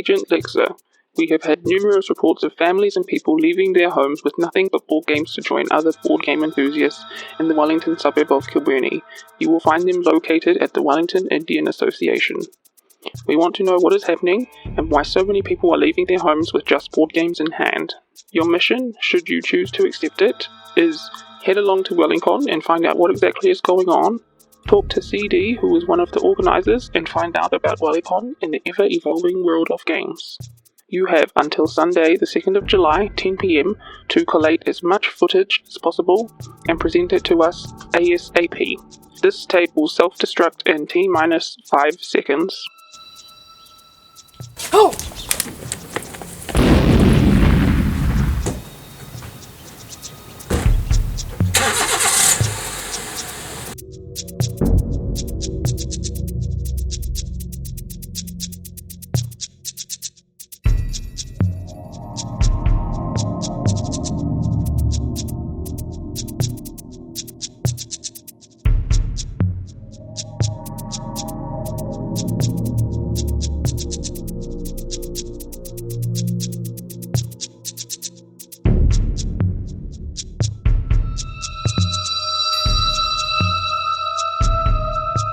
Agent Lexa. We have had numerous reports of families and people leaving their homes with nothing but board games to join other board game enthusiasts in the Wellington suburb of Kilburnie. You will find them located at the Wellington Indian Association. We want to know what is happening and why so many people are leaving their homes with just board games in hand. Your mission, should you choose to accept it, is head along to Wellycon and find out what exactly is going on, talk to Ceedee, who is one of the organisers, and find out about Wellycon in the ever-evolving world of games. You have until Sunday, the 2nd of July, 10 PM, to collate as much footage as possible and present it to us ASAP. This tape will self-destruct in T-5 seconds. Oh!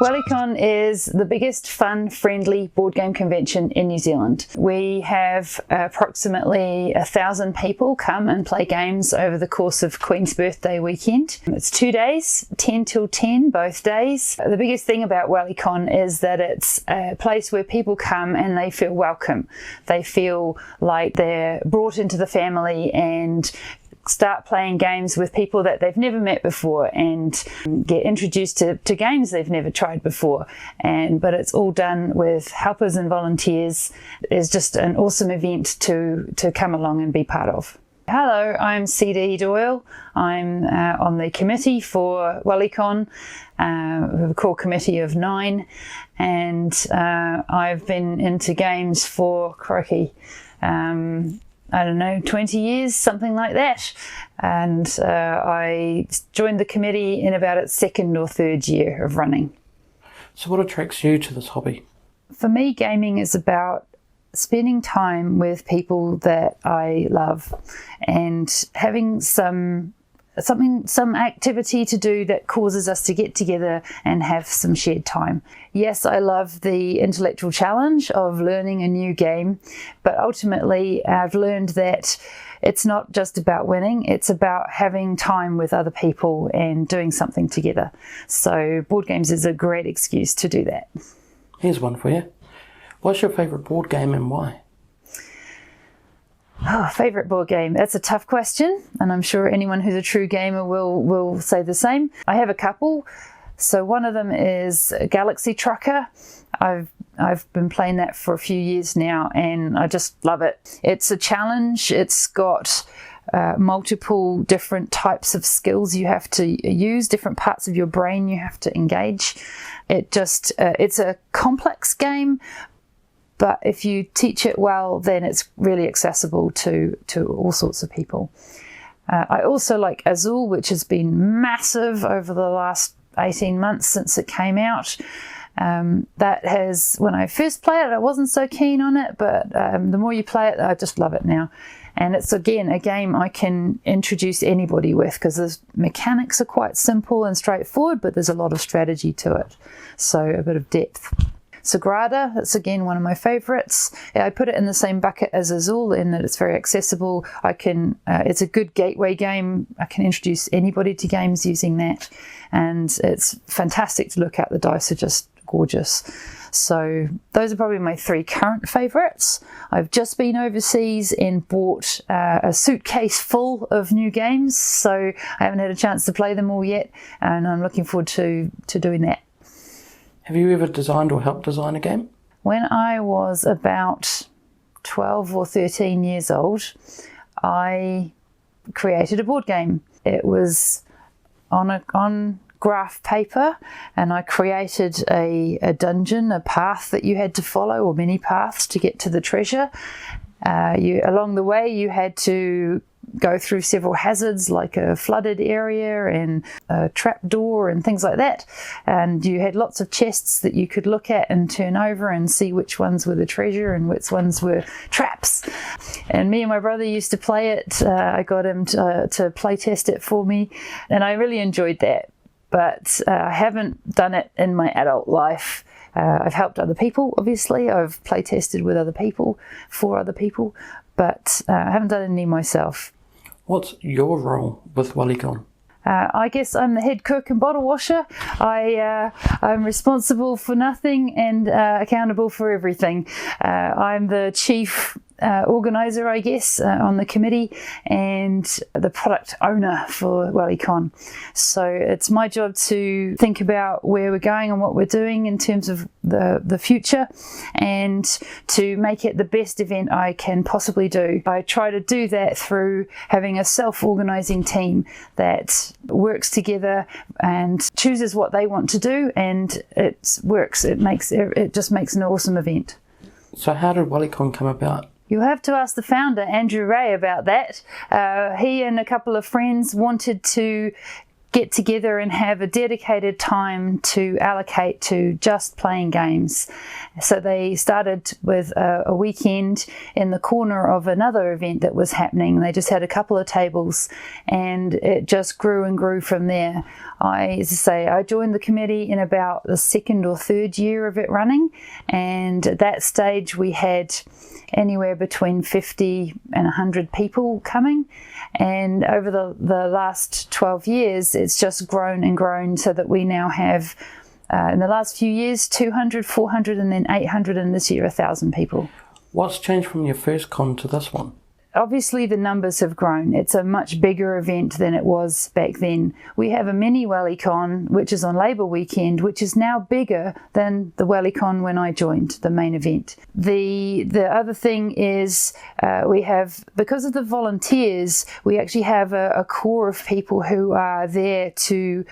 Wellycon is the biggest fun-friendly board game convention in New Zealand. We have approximately 1,000 people come and play games over the course of Queen's Birthday weekend. It's 2 days, 10 till 10 both days. The biggest thing about Wellycon is that it's a place where people come and they feel welcome. They feel like they're brought into the family and start playing games with people that they've never met before and get introduced to games they've never tried before. But it's all done with helpers and volunteers. It's just an awesome event to come along and be part of. Hello, I'm Ceedee Doyle. I'm on the committee for Wellycon. We have a core committee of 9, and I've been into games for, crikey, I don't know, 20 years, something like that. And I joined the committee in about its 2nd or 3rd year of running. So what attracts you to this hobby? For me, gaming is about spending time with people that I love and having some activity to do that causes us to get together and have some shared time. Yes, I love the intellectual challenge of learning a new game, but ultimately I've learned that it's not just about winning, it's about having time with other people and doing something together. So board games is a great excuse to do that. Here's one for you. What's your favourite board game and why? Oh, favourite board game? That's a tough question, and I'm sure anyone who's a true gamer will say the same. I have a couple. So one of them is Galaxy Trucker. I've been playing that for a few years now, and I just love it. It's a challenge. It's got multiple different types of skills you have to use, different parts of your brain you have to engage. It's a complex game, but if you teach it well, then it's really accessible to all sorts of people. I also like Azul, which has been massive over the last 18 months since it came out. When I first played it, I wasn't so keen on it, but the more you play it, I just love it now. And it's, again, a game I can introduce anybody with because the mechanics are quite simple and straightforward, but there's a lot of strategy to it. So a bit of depth. Sagrada, that's again one of my favourites. I put it in the same bucket as Azul in that it's very accessible. It's a good gateway game. I can introduce anybody to games using that, and it's fantastic to look at. The dice are just gorgeous. So those are probably my 3 current favourites. I've just been overseas and bought a suitcase full of new games, so I haven't had a chance to play them all yet, and I'm looking forward to doing that. Have you ever designed or helped design a game? When I was about 12 or 13 years old, I created a board game. It was on graph paper, and I created a dungeon, a path that you had to follow, or many paths to get to the treasure. Along the way, you had to go through several hazards like a flooded area and a trap door and things like that. And you had lots of chests that you could look at and turn over and see which ones were the treasure and which ones were traps. And me and my brother used to play it. I got him to play test it for me, and I really enjoyed that. But I haven't done it in my adult life. I've helped other people, obviously. I've play tested with other people, for other people, but I haven't done any myself. What's your role with Wellycon? I guess I'm the head cook and bottle washer. I'm responsible for nothing and accountable for everything. I'm the chief organiser, I guess, on the committee, and the product owner for Wellycon. So it's my job to think about where we're going and what we're doing in terms of the future, and to make it the best event I can possibly do. I try to do that through having a self-organising team that works together and chooses what they want to do, and it works. It just makes an awesome event. So how did Wellycon come about? You'll have to ask the founder, Andrew Ray, about that. He and a couple of friends wanted to get together and have a dedicated time to allocate to just playing games. So they started with a weekend in the corner of another event that was happening. They just had a couple of tables, and it just grew and grew from there. I joined the committee in about the second or third year of it running, and at that stage we had anywhere between 50 and 100 people coming, and over the last 12 years it's just grown and grown, so that we now have in the last few years 200, 400 and then 800, and this year 1,000 people. What's changed from your first con to this one? Obviously the numbers have grown. It's a much bigger event than it was back then. We have a mini Wellycon, which is on Labour weekend, which is now bigger than the Wellycon when I joined, the main event. The other thing is we have, because of the volunteers, we actually have a core of people who are there to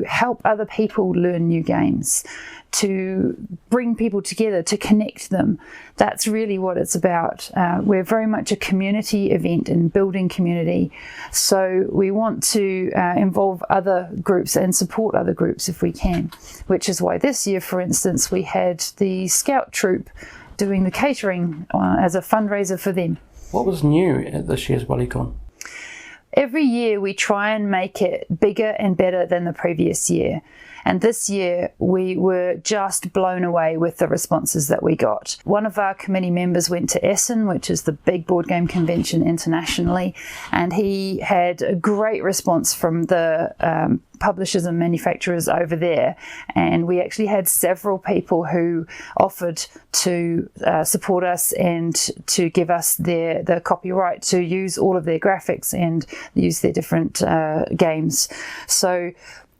help other people learn new games, to bring people together, to connect them. That's really what it's about. We're very much a community event and building community. So we want to involve other groups and support other groups if we can, which is why this year, for instance, we had the Scout Troop doing the catering as a fundraiser for them. What was new at this year's Wellycon? Every year we try and make it bigger and better than the previous year. And this year we were just blown away with the responses that we got. One of our committee members went to Essen, which is the big board game convention internationally, and he had a great response from the publishers and manufacturers over there. And we actually had several people who offered to support us and to give us the copyright to use all of their graphics and use their different games. So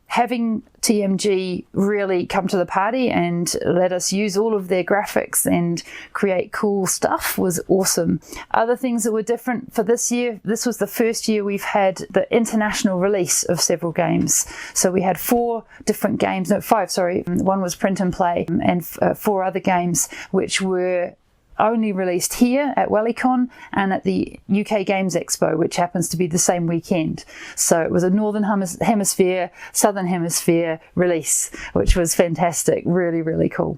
having TMG really come to the party and let us use all of their graphics and create cool stuff was awesome. Other things that were different for this year, this was the first year we've had the international release of several games. So we had 4 different games, no, 5, sorry. One was print and play, and 4 other games which were only released here at Wellycon and at the UK Games Expo, which happens to be the same weekend. So it was a Northern Hemisphere, Southern Hemisphere release, which was fantastic, really, really cool.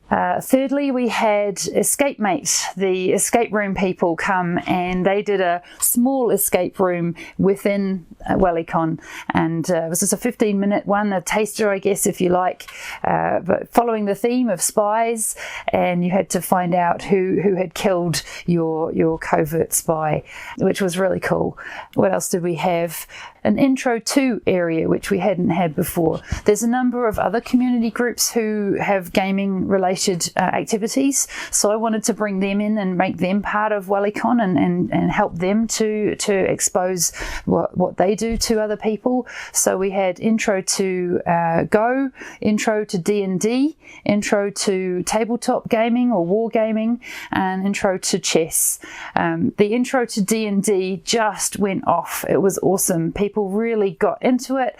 Thirdly, we had Escape Mate, the escape room people come, and they did a small escape room within Wellycon, and it was just a 15-minute one, a taster, I guess, if you like, but following the theme of spies, and you had to find out who had killed your covert spy, which was really cool. What else did we have? An intro to area, which we hadn't had before. There's a number of other community groups who have gaming related activities, so I wanted to bring them in and make them part of Wellycon and help them to expose what they do to other people. So we had intro to Go, intro to D&D, intro to tabletop gaming or wargaming, and intro to chess. The intro to D&D just went off. It was awesome. People really got into it.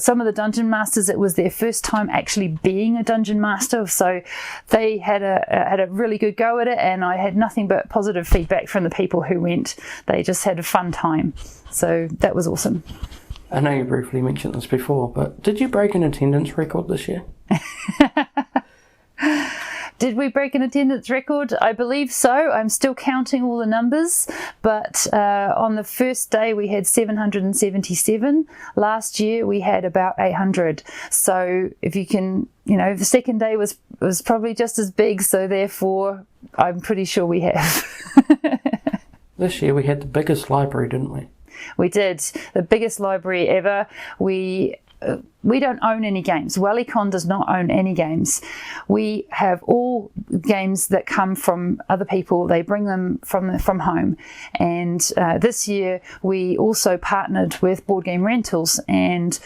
Some of the dungeon masters, it was their first time actually being a dungeon master, so they had a really good go at it, and I had nothing but positive feedback from the people who went. They just had a fun time. So that was awesome. I know you briefly mentioned this before, but did you break an attendance record this year? Did we break an attendance record? I believe so. I'm still counting all the numbers, but on the first day we had 777. Last year we had about 800. So if you can, the second day was probably just as big, so therefore I'm pretty sure we have. This year we had the biggest library, didn't we? We did. The biggest library ever. We don't own any games. Wellycon does not own any games. We have all games that come from other people. They bring them from home. And this year we also partnered with Boardgame Rentals and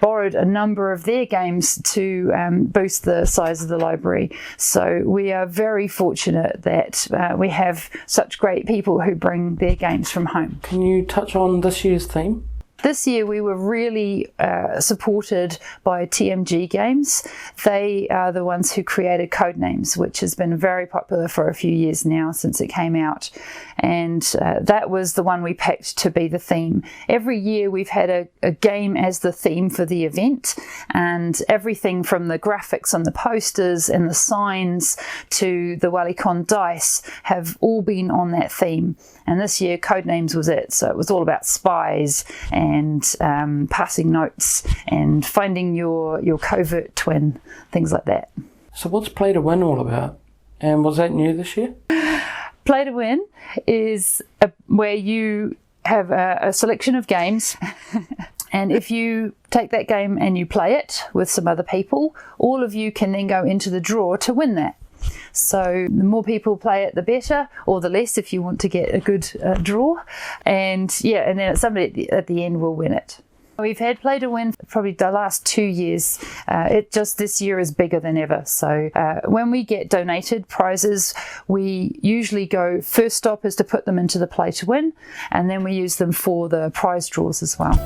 borrowed a number of their games to boost the size of the library. So we are very fortunate that we have such great people who bring their games from home. Can you touch on this year's theme? This year we were really supported by TMG Games. They are the ones who created Codenames, which has been very popular for a few years now since it came out. And that was the one we picked to be the theme. Every year we've had a game as the theme for the event, and everything from the graphics on the posters and the signs to the Wellycon dice have all been on that theme. And this year Codenames was it. So it was all about spies and passing notes and finding your covert twin, things like that. So what's Play to Win all about? And was that new this year? Play to Win is where you have a selection of games and if you take that game and you play it with some other people, all of you can then go into the draw to win that. So the more people play it, the better, or the less if you want to get a good draw. And then somebody at the end will win it. We've had Play to Win probably the last 2 years. It just this year is bigger than ever. So when we get donated prizes, we usually go, first stop is to put them into the Play to Win, and then we use them for the prize draws as well.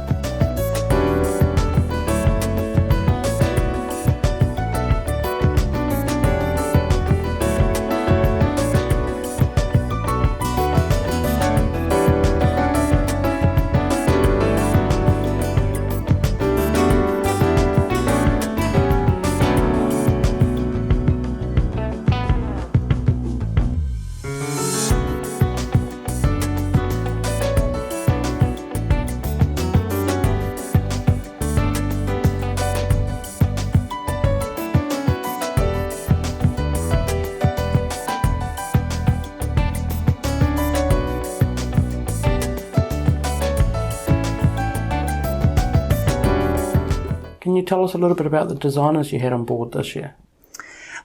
Can you tell us a little bit about the designers you had on board this year?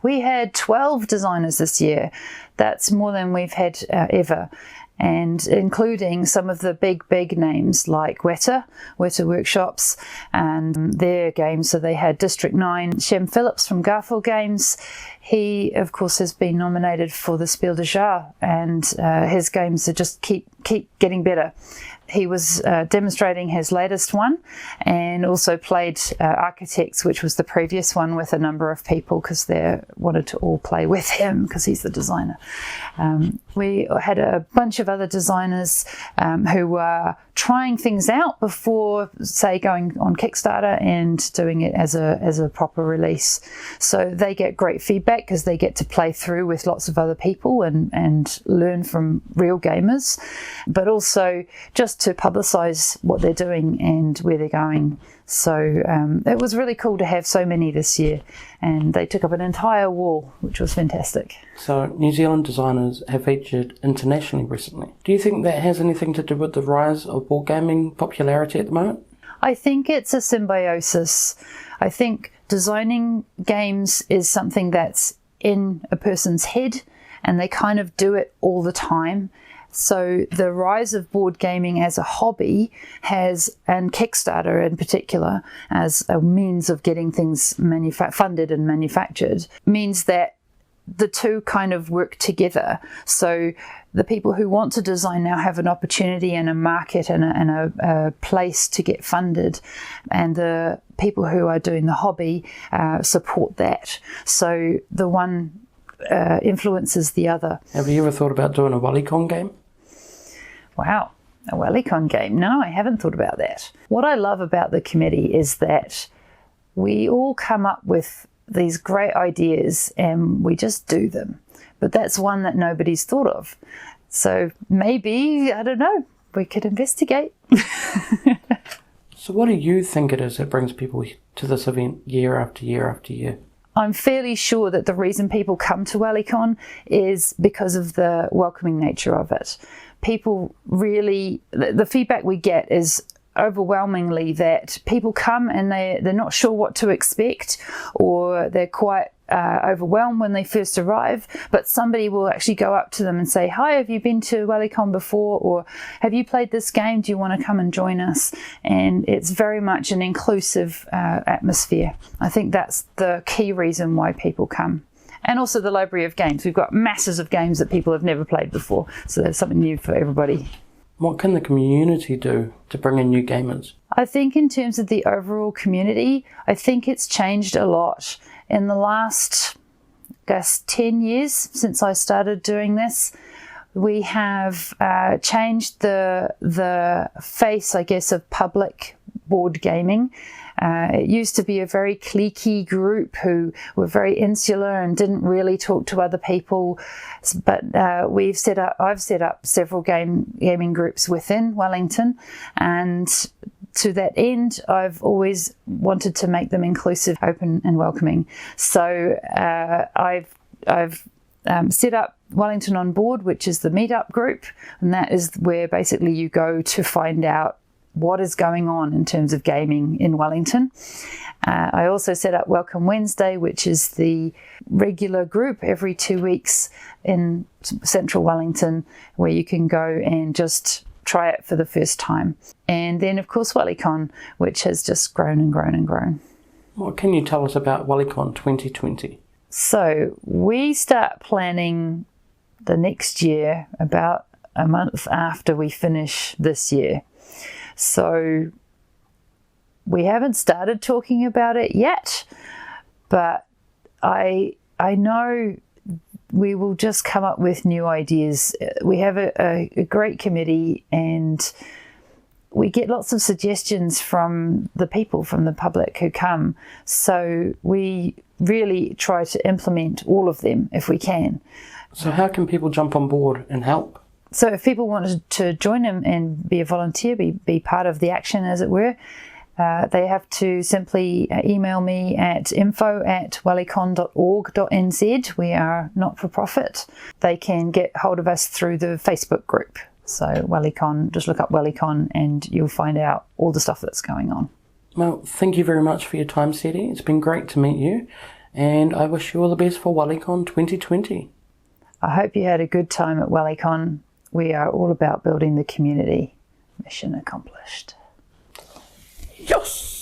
We had 12 designers this year. That's more than we've had ever. And including some of the big names like Weta Workshops and their games. So they had District 9, Shem Phillips from Garfield Games. He, of course, has been nominated for the Spiel des Jahres, and his games are just keep getting better. He was demonstrating his latest one and also played Architects, which was the previous one, with a number of people because they wanted to all play with him because he's the designer. We had a bunch of other designers who were trying things out before, say, going on Kickstarter and doing it as a proper release. So they get great feedback because they get to play through with lots of other people and learn from real gamers, but also just to publicize what they're doing and where they're going. So it was really cool to have so many this year, and they took up an entire wall, which was fantastic. So New Zealand designers have featured internationally recently. Do you think that has anything to do with the rise of board gaming popularity at the moment? I think it's a symbiosis. I think designing games is something that's in a person's head, and they kind of do it all the time. So the rise of board gaming as a hobby and Kickstarter in particular, as a means of getting things funded and manufactured, means that the two kind of work together. So the people who want to design now have an opportunity and a market and a place to get funded, and the people who are doing the hobby support that. So the one influences the other. Have you ever thought about doing a Wellycon game? Wow, a Wellycon game? No, I haven't thought about that. What I love about the committee is that we all come up with these great ideas and we just do them. But that's one that nobody's thought of. So maybe, I don't know, we could investigate. So what do you think it is that brings people to this event year after year after year? I'm fairly sure that the reason people come to Wellycon is because of the welcoming nature of it. People really, the feedback we get is overwhelmingly that people come and they're not sure what to expect, or they're quite overwhelmed when they first arrive, but somebody will actually go up to them and say, "Hi, have you been to Wellycon before?" or "Have you played this game? Do you want to come and join us?" And it's very much an inclusive atmosphere. I think that's the key reason why people come. And also the library of games. We've got masses of games that people have never played before, so there's something new for everybody. What can the community do to bring in new gamers? I think in terms of the overall community, I think it's changed a lot. In the last, 10 years since I started doing this, we have changed the face, of public board gaming. It used to be a very cliquey group who were very insular and didn't really talk to other people. But I've set up several gaming groups within Wellington, and to that end, I've always wanted to make them inclusive, open, and welcoming. So I've set up Wellington on Board, which is the meetup group, and that is where basically you go to find out what is going on in terms of gaming in Wellington. I also set up Welcome Wednesday, which is the regular group every 2 weeks in central Wellington, where you can go and just try it for the first time. And then, of course, Wellycon, which has just grown and grown and grown. What can you tell us about Wellycon 2020? So we start planning the next year about a month after we finish this year. So we haven't started talking about it yet, but I know we will just come up with new ideas. We have a great committee, and we get lots of suggestions from the people, from the public who come. So we really try to implement all of them if we can. So how can people jump on board and help? So if people wanted to join them and be a volunteer, be part of the action, as it were, they have to simply email me at info@wellycon.org.nz. We are not-for-profit. They can get hold of us through the Facebook group. So Wellycon, just look up Wellycon and you'll find out all the stuff that's going on. Well, thank you very much for your time, Ceedee. It's been great to meet you, and I wish you all the best for Wellycon 2020. I hope you had a good time at Wellycon. We are all about building the community. Mission accomplished. Yes!